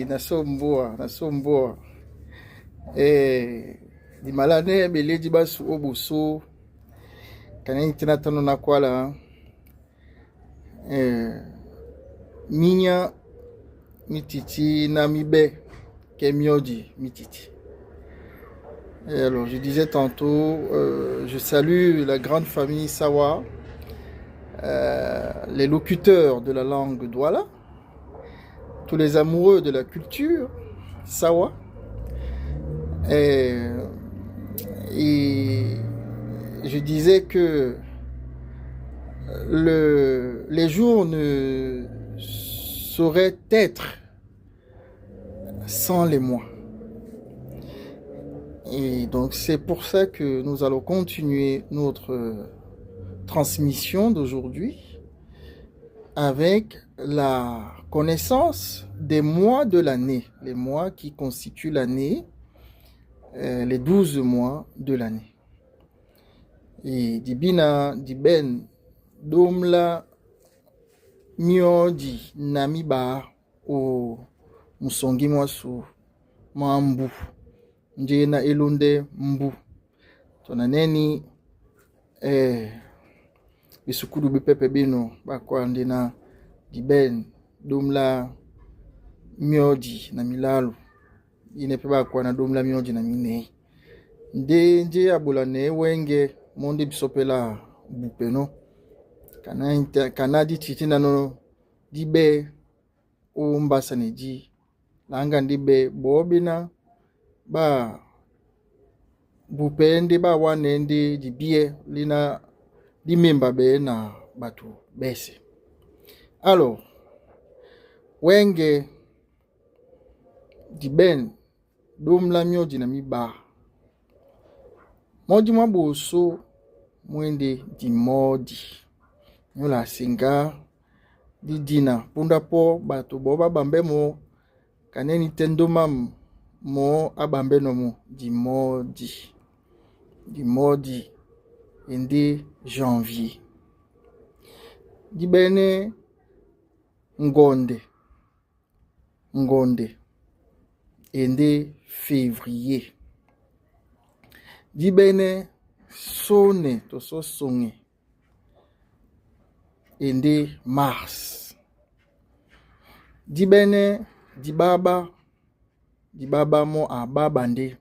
nasomboa. Di malane beleji basu obuso. Kaneni tina tano na kwala. Minya mititi na mibe kemioji mititi. Alors, je disais tantôt, je salue la grande famille Sawa, les locuteurs de la langue Douala, tous les amoureux de la culture Sawa. Et je disais que les jours ne sauraient être sans les mois. Et donc c'est pour ça que nous allons continuer notre transmission d'aujourd'hui avec la connaissance des mois de l'année, les mois qui constituent l'année, les 12 mois de l'année. Et dibina diben domla mioji namiba o musongi mwasu mambu nje na elunde mbu tonaneni bisukudu bipepe bino bakwa ndina diben domla mioji na milalu inepe bakwa na domla mioji na mine nje abulane wenge monde bisopela bupeno kanadi titina no dibe o mbasaneji langa ndibe bobina ba bupende ba wanende dibie lina dimemba be na batu bese. Alors wenge diben domla mioji na miba modi mabuso mwende di modi nyola singa di dina punda po batu boba bambe mo kaneni tendo mam mo abambe no mo di modi ende janvier di bene ngonde ende février di bene sone to so songe ende mars di bene di baba mo ababa nde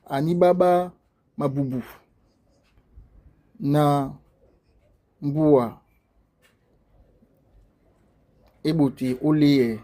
ani baba mabubu na mbua ebote oleye